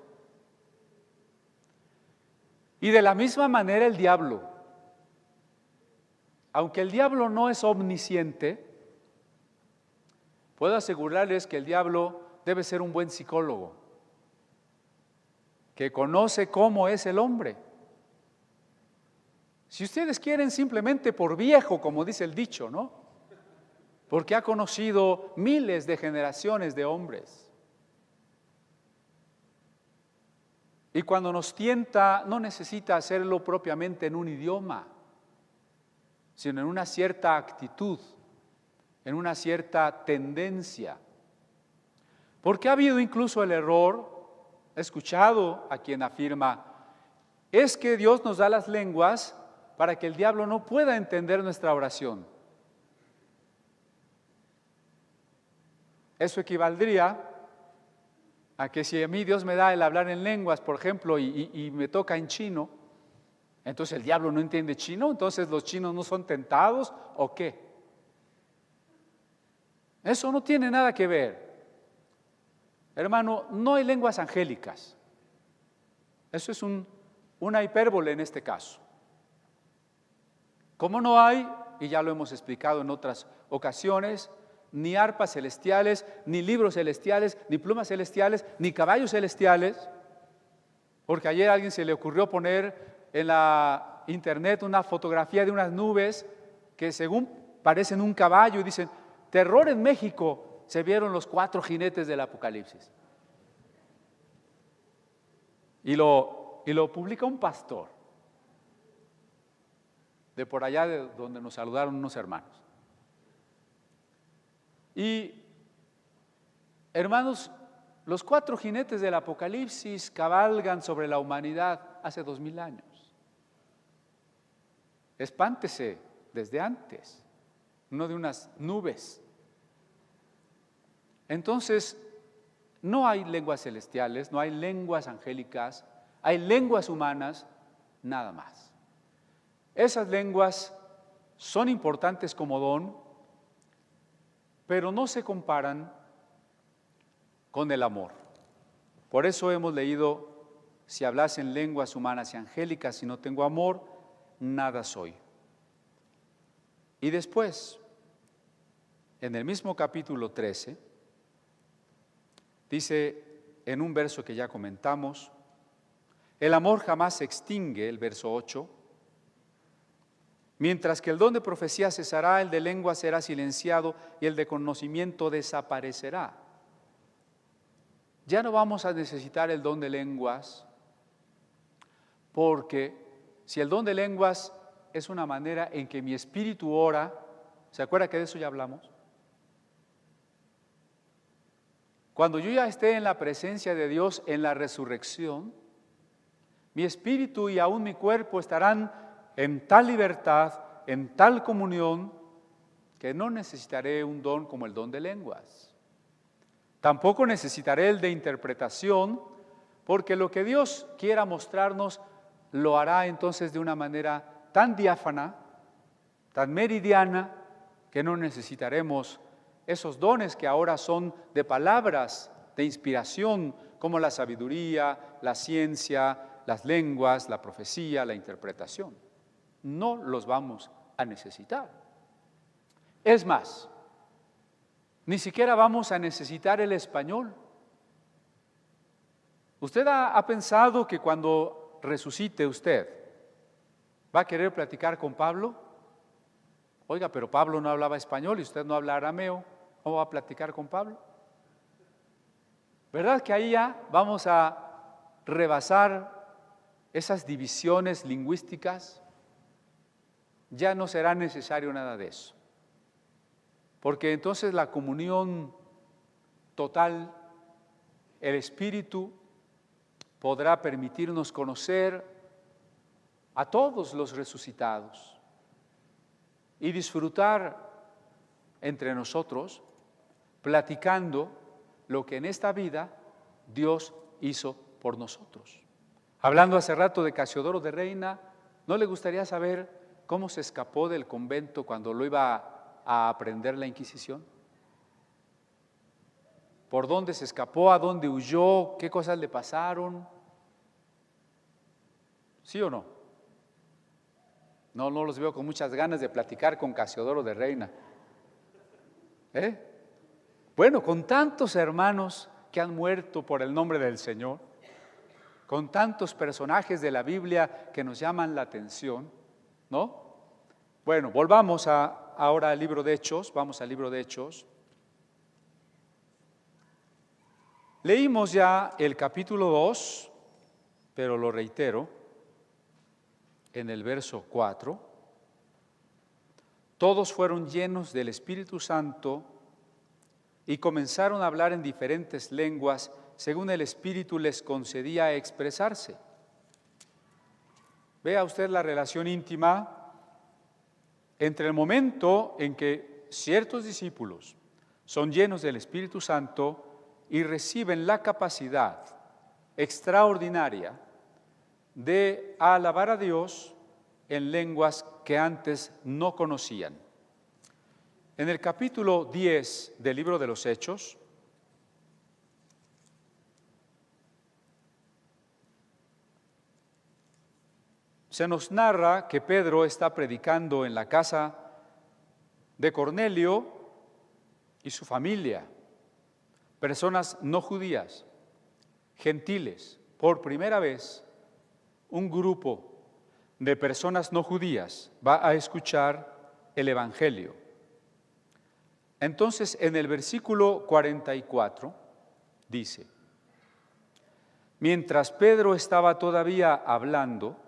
Y de la misma manera el diablo, aunque el diablo no es omnisciente, puedo asegurarles que el diablo debe ser un buen psicólogo, que conoce cómo es el hombre. Si ustedes quieren, simplemente por viejo, como dice el dicho, ¿no? Porque ha conocido miles de generaciones de hombres. Y cuando nos tienta, no necesita hacerlo propiamente en un idioma, sino en una cierta actitud, en una cierta tendencia. Porque ha habido incluso el error, he escuchado a quien afirma, es que Dios nos da las lenguas para que el diablo no pueda entender nuestra oración. Eso equivaldría a que si a mí Dios me da el hablar en lenguas, por ejemplo, y me toca en chino, entonces el diablo no entiende chino, entonces los chinos no son tentados, ¿o qué? Eso no tiene nada que ver. Hermano, no hay lenguas angélicas. Eso es una hipérbole en este caso. Como no hay, y ya lo hemos explicado en otras ocasiones, ni arpas celestiales, ni libros celestiales, ni plumas celestiales, ni caballos celestiales, porque ayer a alguien se le ocurrió poner en la internet una fotografía de unas nubes que según parecen un caballo y dicen, terror en México, se vieron los 4 jinetes del Apocalipsis. Y lo publica un pastor de por allá de donde nos saludaron unos hermanos. Y hermanos, los 4 jinetes del Apocalipsis cabalgan sobre la humanidad hace 2000 años. Espántese desde antes, no de unas nubes. Entonces, no hay lenguas celestiales, no hay lenguas angélicas, hay lenguas humanas, nada más. Esas lenguas son importantes como don, pero no se comparan con el amor. Por eso hemos leído, si hablasen lenguas humanas y angélicas, si no tengo amor, nada soy. Y después, en el mismo capítulo 13, Dice en un verso que ya comentamos, el amor jamás se extingue, el verso 8, mientras que el don de profecía cesará, el de lengua será silenciado y el de conocimiento desaparecerá. Ya no vamos a necesitar el don de lenguas, porque si el don de lenguas es una manera en que mi espíritu ora, ¿se acuerda que de eso ya hablamos? Cuando yo ya esté en la presencia de Dios en la resurrección, mi espíritu y aún mi cuerpo estarán en tal libertad, en tal comunión, que no necesitaré un don como el don de lenguas. Tampoco necesitaré el de interpretación, porque lo que Dios quiera mostrarnos lo hará entonces de una manera tan diáfana, tan meridiana, que no necesitaremos esos dones que ahora son de palabras, de inspiración, como la sabiduría, la ciencia, las lenguas, la profecía, la interpretación. No los vamos a necesitar. Es más, ni siquiera vamos a necesitar el español. ¿Usted ha pensado que cuando resucite usted va a querer platicar con Pablo? Oiga, pero Pablo no hablaba español y usted no habla arameo. ¿Cómo va a platicar con Pablo? ¿Verdad que ahí ya vamos a rebasar esas divisiones lingüísticas? Ya no será necesario nada de eso. Porque entonces la comunión total, el Espíritu podrá permitirnos conocer a todos los resucitados y disfrutar entre nosotros, platicando lo que en esta vida Dios hizo por nosotros. Hablando hace rato de Casiodoro de Reina, ¿no le gustaría saber cómo se escapó del convento cuando lo iba a aprender la Inquisición? ¿Por dónde se escapó? ¿A dónde huyó? ¿Qué cosas le pasaron? ¿Sí o no? No los veo con muchas ganas de platicar con Casiodoro de Reina. Bueno, con tantos hermanos que han muerto por el nombre del Señor, con tantos personajes de la Biblia que nos llaman la atención, ¿no? Bueno, volvamos ahora al libro de Hechos, vamos al libro de Hechos. Leímos ya el capítulo 2, pero lo reitero, en el verso 4. Todos fueron llenos del Espíritu Santo y comenzaron a hablar en diferentes lenguas según el Espíritu les concedía expresarse. Vea usted la relación íntima entre el momento en que ciertos discípulos son llenos del Espíritu Santo y reciben la capacidad extraordinaria de alabar a Dios en lenguas que antes no conocían. En el capítulo 10 del libro de los Hechos, se nos narra que Pedro está predicando en la casa de Cornelio y su familia, personas no judías, gentiles. Por primera vez, un grupo de personas no judías va a escuchar el Evangelio. Entonces, en el versículo 44 dice: mientras Pedro estaba todavía hablando,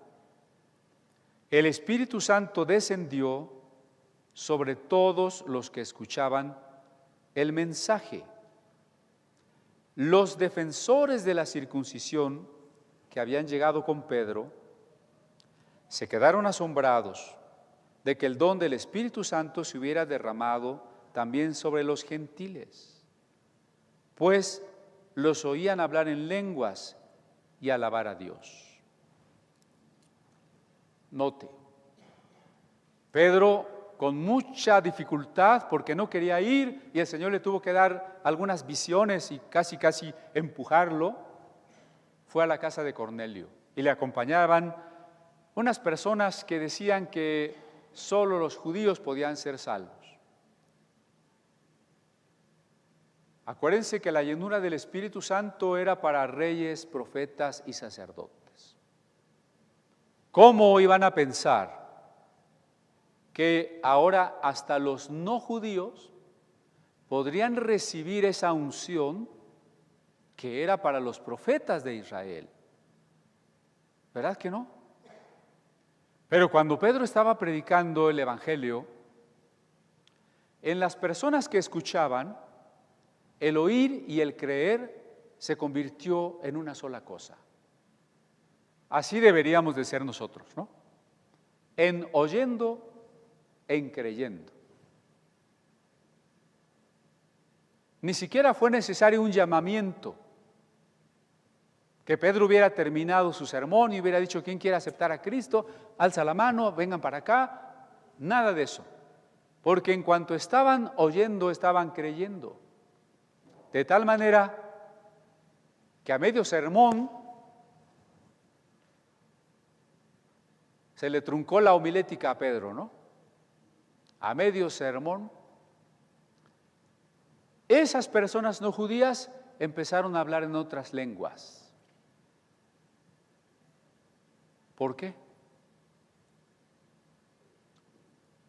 el Espíritu Santo descendió sobre todos los que escuchaban el mensaje. Los defensores de la circuncisión que habían llegado con Pedro se quedaron asombrados de que el don del Espíritu Santo se hubiera derramado también sobre los gentiles, pues los oían hablar en lenguas y alabar a Dios. Note, Pedro con mucha dificultad, porque no quería ir, y el Señor le tuvo que dar algunas visiones y casi empujarlo, fue a la casa de Cornelio y le acompañaban unas personas que decían que solo los judíos podían ser salvos. Acuérdense que la llenura del Espíritu Santo era para reyes, profetas y sacerdotes. ¿Cómo iban a pensar que ahora hasta los no judíos podrían recibir esa unción que era para los profetas de Israel? ¿Verdad que no? Pero cuando Pedro estaba predicando el Evangelio, en las personas que escuchaban, el oír y el creer se convirtió en una sola cosa. Así deberíamos de ser nosotros, ¿no? En oyendo, en creyendo. Ni siquiera fue necesario un llamamiento, que Pedro hubiera terminado su sermón y hubiera dicho: ¿quién quiere aceptar a Cristo? Alza la mano, vengan para acá. Nada de eso, porque en cuanto estaban oyendo, estaban creyendo. De tal manera que a medio sermón se le truncó la homilética a Pedro, ¿no? A medio sermón, esas personas no judías empezaron a hablar en otras lenguas. ¿Por qué?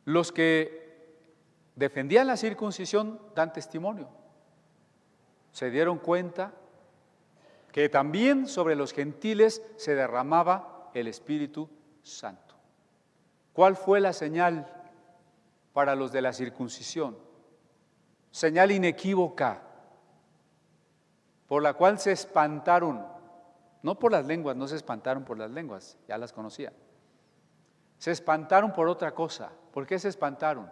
Los que defendían la circuncisión dan testimonio. Se dieron cuenta que también sobre los gentiles se derramaba el Espíritu Santo. ¿Cuál fue la señal para los de la circuncisión? Señal inequívoca, por la cual se espantaron, no por las lenguas, no se espantaron por las lenguas, ya las conocían. Se espantaron por otra cosa. ¿Por qué se espantaron?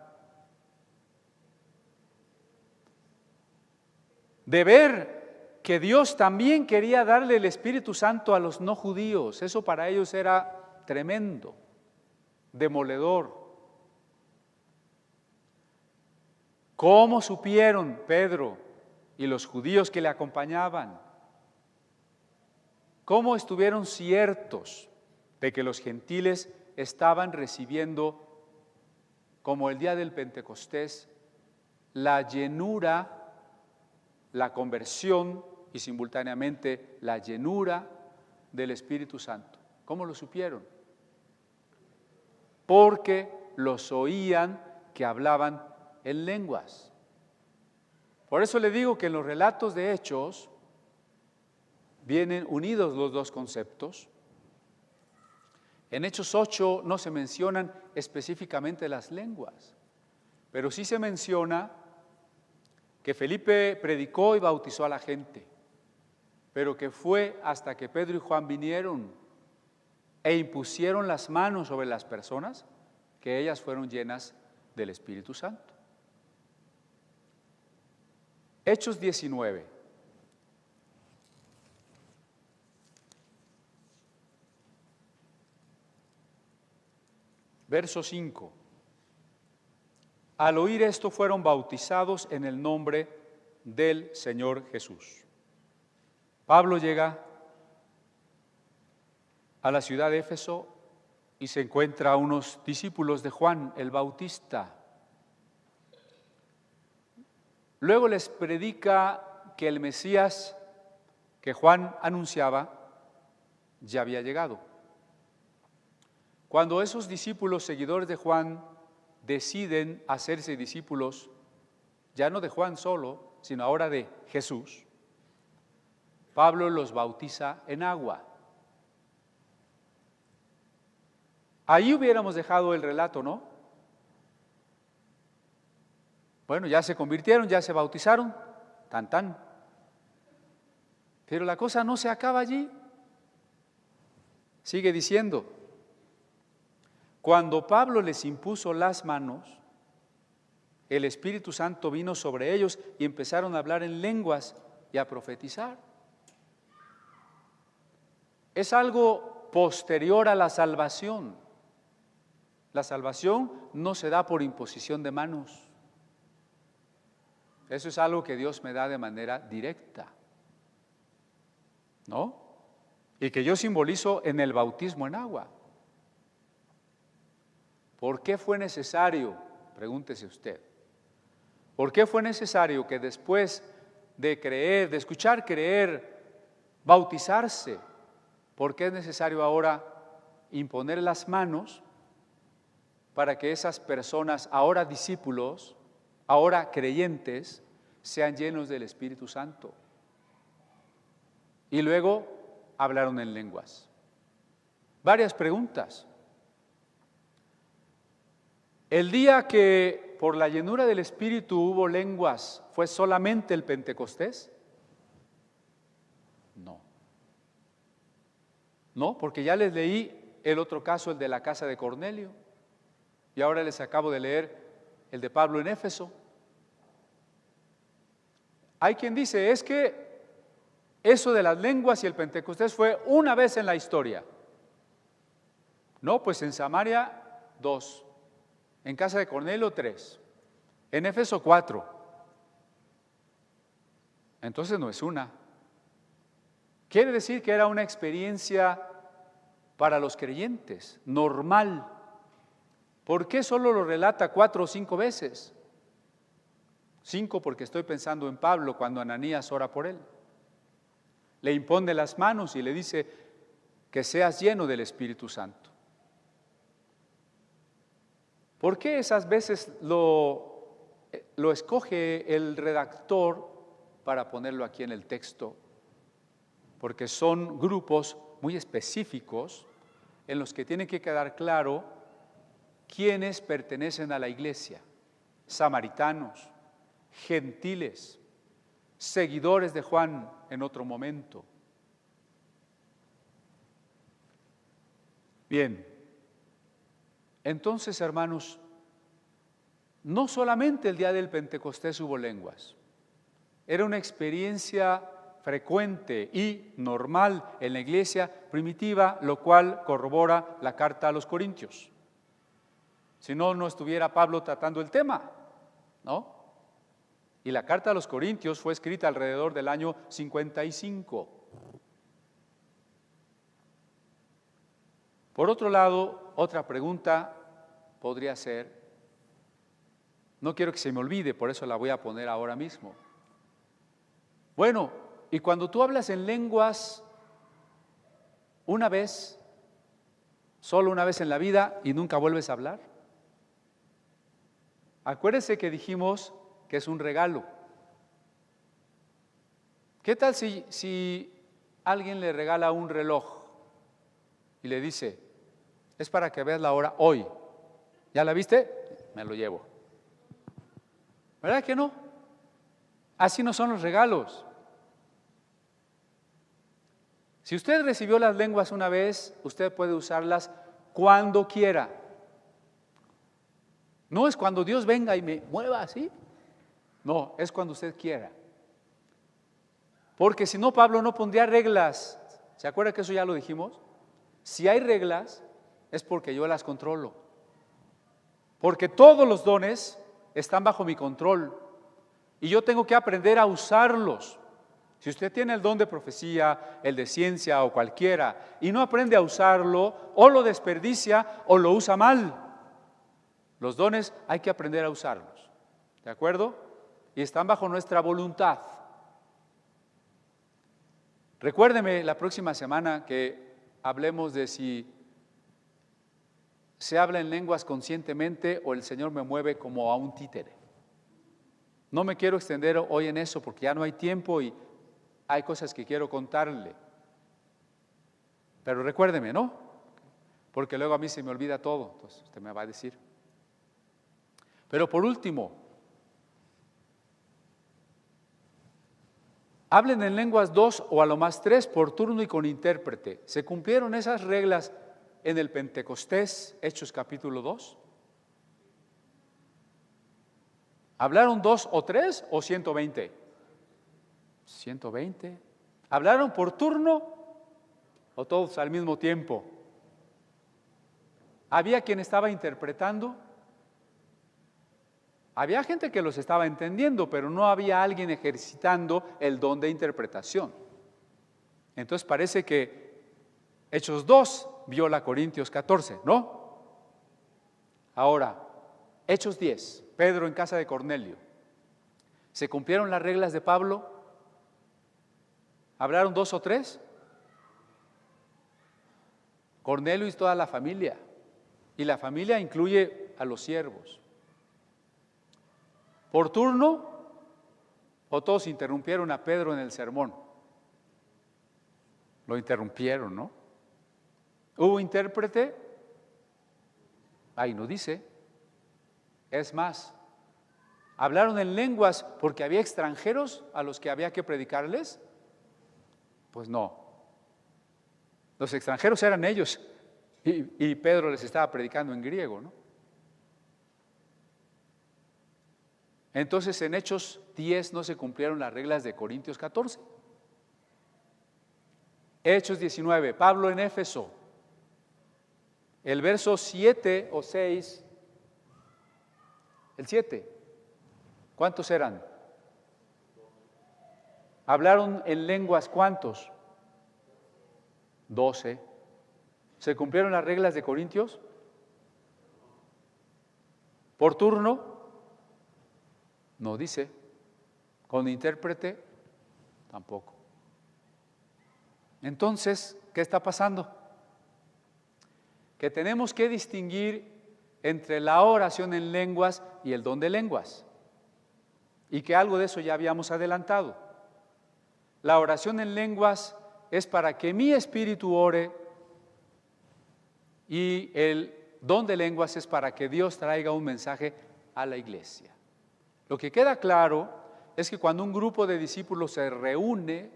De ver que Dios también quería darle el Espíritu Santo a los no judíos. Eso para ellos era tremendo, demoledor. ¿Cómo supieron Pedro y los judíos que le acompañaban? ¿Cómo estuvieron ciertos de que los gentiles estaban recibiendo, como el día del Pentecostés, la llenura, la conversión y simultáneamente la llenura del Espíritu Santo? ¿Cómo lo supieron? Porque los oían que hablaban en lenguas. Por eso le digo que en los relatos de Hechos vienen unidos los dos conceptos. En Hechos 8 no se mencionan específicamente las lenguas, pero sí se menciona que Felipe predicó y bautizó a la gente, pero que fue hasta que Pedro y Juan vinieron e impusieron las manos sobre las personas que ellas fueron llenas del Espíritu Santo. Hechos 19. Verso 5. Al oír esto fueron bautizados en el nombre del Señor Jesús. Pablo llega a la ciudad de Éfeso y se encuentra a unos discípulos de Juan el Bautista. Luego les predica que el Mesías que Juan anunciaba ya había llegado. Cuando esos discípulos seguidores de Juan deciden hacerse discípulos, ya no de Juan solo, sino ahora de Jesús, Pablo los bautiza en agua. Ahí hubiéramos dejado el relato, ¿no? Bueno, ya se convirtieron, ya se bautizaron, tan tan. Pero la cosa no se acaba allí. Sigue diciendo: cuando Pablo les impuso las manos, el Espíritu Santo vino sobre ellos y empezaron a hablar en lenguas y a profetizar. Es algo posterior a la salvación. La salvación no se da por imposición de manos. Eso es algo que Dios me da de manera directa, ¿no? Y que yo simbolizo en el bautismo en agua. ¿Por qué fue necesario? Pregúntese usted. ¿Por qué fue necesario que después de creer, de escuchar creer, bautizarse, porque es necesario ahora imponer las manos para que esas personas, ahora discípulos, ahora creyentes, sean llenos del Espíritu Santo. Y luego hablaron en lenguas. Varias preguntas. El día que por la llenura del Espíritu hubo lenguas, ¿fue solamente el Pentecostés? No, porque ya les leí el otro caso, el de la casa de Cornelio, y ahora les acabo de leer el de Pablo en Éfeso. Hay quien dice, es que eso de las lenguas y el Pentecostés fue una vez en la historia. No, pues en Samaria 2, en casa de Cornelio 3, en Éfeso 4. Entonces no es una. Quiere decir que era una experiencia para los creyentes, normal. ¿Por qué solo lo relata 4 o 5 veces? 5 porque estoy pensando en Pablo cuando Ananías ora por él. Le impone las manos y le dice que seas lleno del Espíritu Santo. ¿Por qué esas veces lo escoge el redactor para ponerlo aquí en el texto? Porque son grupos muy específicos en los que tiene que quedar claro quiénes pertenecen a la iglesia: samaritanos, gentiles, seguidores de Juan en otro momento. Bien, entonces, hermanos, no solamente el día del Pentecostés hubo lenguas, era una experiencia frecuente y normal en la iglesia primitiva, lo cual corrobora la carta a los Corintios. Si no, no estuviera Pablo tratando el tema, ¿no? Y la carta a los Corintios fue escrita alrededor del año 55. Por otro lado, otra pregunta podría ser, no quiero que se me olvide, por eso la voy a poner ahora mismo. Bueno, y cuando tú hablas en lenguas una vez, solo una vez en la vida y nunca vuelves a hablar, acuérdese que dijimos que es un regalo. ¿Qué tal si alguien le regala un reloj y le dice, es para que veas la hora hoy? ¿Ya la viste? Me lo llevo. ¿Verdad que no? Así no son los regalos. Si usted recibió las lenguas una vez, usted puede usarlas cuando quiera. No es cuando Dios venga y me mueva así. No, es cuando usted quiera. Porque si no, Pablo no pondría reglas. ¿Se acuerda que eso ya lo dijimos? Si hay reglas, es porque yo las controlo. Porque todos los dones están bajo mi control y yo tengo que aprender a usarlos. Si usted tiene el don de profecía, el de ciencia o cualquiera, y no aprende a usarlo, o lo desperdicia o lo usa mal. Los dones hay que aprender a usarlos, ¿de acuerdo? Y están bajo nuestra voluntad. Recuérdeme la próxima semana que hablemos de si se habla en lenguas conscientemente o el Señor me mueve como a un títere. No me quiero extender hoy en eso porque ya no hay tiempo y hay cosas que quiero contarle. Pero recuérdeme, ¿no? Porque luego a mí se me olvida todo, entonces usted me va a decir. Pero por último, hablen en lenguas 2 o a lo más 3 por turno y con intérprete. ¿Se cumplieron esas reglas en el Pentecostés, Hechos capítulo 2? ¿Hablaron 2 o 3 o 120? 120. ¿Hablaron por turno o todos al mismo tiempo? ¿Había quien estaba interpretando? Había gente que los estaba entendiendo, pero no había alguien ejercitando el don de interpretación. Entonces parece que Hechos 2 viola Corintios 14, ¿no? Ahora, Hechos 10, Pedro en casa de Cornelio. ¿Se cumplieron las reglas de Pablo? ¿Hablaron 2 o 3? Cornelio y toda la familia. Y la familia incluye a los siervos. ¿Por turno? ¿O todos interrumpieron a Pedro en el sermón? Lo interrumpieron, ¿no? ¿Hubo intérprete? Ahí no dice. Es más, ¿hablaron en lenguas porque había extranjeros a los que había que predicarles? Pues no. Los extranjeros eran ellos y Pedro les estaba predicando en griego, ¿no? Entonces en Hechos 10 no se cumplieron las reglas de Corintios 14. Hechos 19, Pablo en Éfeso. El verso 7 o 6, el 7, ¿cuántos eran? ¿Hablaron en lenguas cuántos? 12. ¿Se cumplieron las reglas de Corintios? ¿Por turno? No dice. ¿Con intérprete? Tampoco. Entonces, ¿qué está pasando? Que tenemos que distinguir entre la oración en lenguas y el don de lenguas. Y que algo de eso ya habíamos adelantado. La oración en lenguas es para que mi espíritu ore y el don de lenguas es para que Dios traiga un mensaje a la iglesia. Lo que queda claro es que cuando un grupo de discípulos se reúne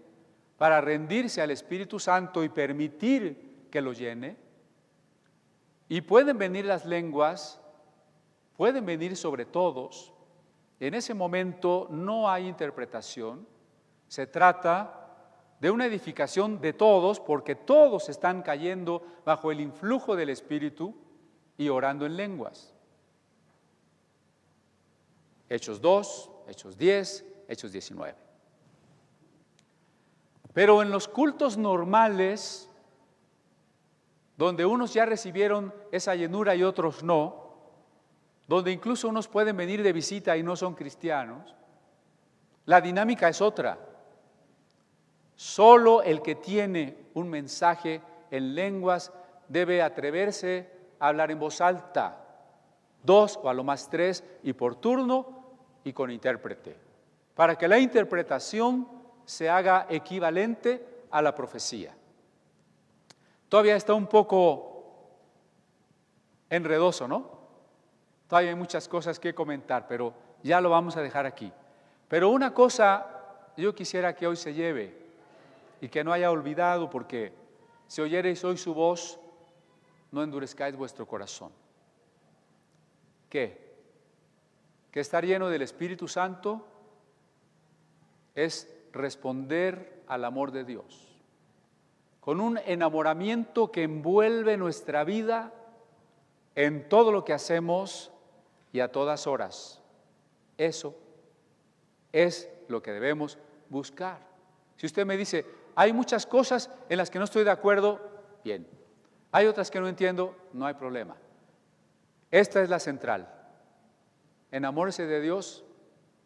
para rendirse al Espíritu Santo y permitir que lo llene, y pueden venir las lenguas, pueden venir sobre todos, en ese momento no hay interpretación, se trata de una edificación de todos, porque todos están cayendo bajo el influjo del Espíritu y orando en lenguas. Hechos 2, Hechos 10, Hechos 19. Pero en los cultos normales, donde unos ya recibieron esa llenura y otros no, donde incluso unos pueden venir de visita y no son cristianos, la dinámica es otra. Solo el que tiene un mensaje en lenguas debe atreverse a hablar en voz alta, 2 o a lo más 3, y por turno y con intérprete, para que la interpretación se haga equivalente a la profecía. Todavía está un poco enredoso, ¿no? Todavía hay muchas cosas que comentar, pero ya lo vamos a dejar aquí. Pero una cosa yo quisiera que hoy se lleve y que no haya olvidado, porque si oyereis hoy su voz, no endurezcáis vuestro corazón. ¿Qué? Que estar lleno del Espíritu Santo es responder al amor de Dios, con un enamoramiento que envuelve nuestra vida en todo lo que hacemos y a todas horas. Eso es lo que debemos buscar. Si usted me dice, hay muchas cosas en las que no estoy de acuerdo, bien. Hay otras que no entiendo, no hay problema. Esta es la central. Enamórese de Dios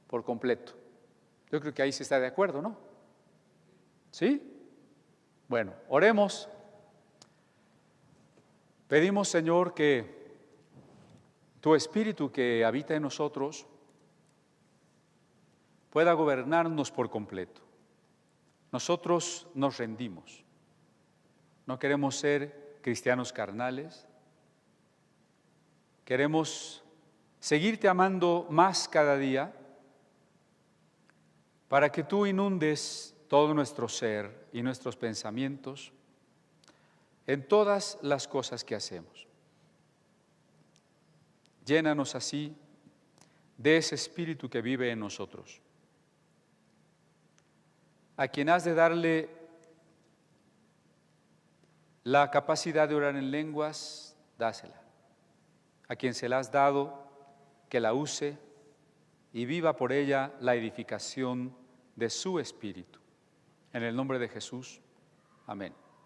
por completo. Yo creo que ahí se está de acuerdo, ¿no? ¿Sí? Bueno, oremos. Pedimos, Señor, que tu Espíritu que habita en nosotros pueda gobernarnos por completo. Nosotros nos rendimos. No queremos ser cristianos carnales. Queremos seguirte amando más cada día para que tú inundes todo nuestro ser y nuestros pensamientos en todas las cosas que hacemos. Llénanos así de ese Espíritu que vive en nosotros. A quien has de darle la capacidad de orar en lenguas, dásela. A quien se la has dado, que la use y viva por ella la edificación de su Espíritu. En el nombre de Jesús, amén.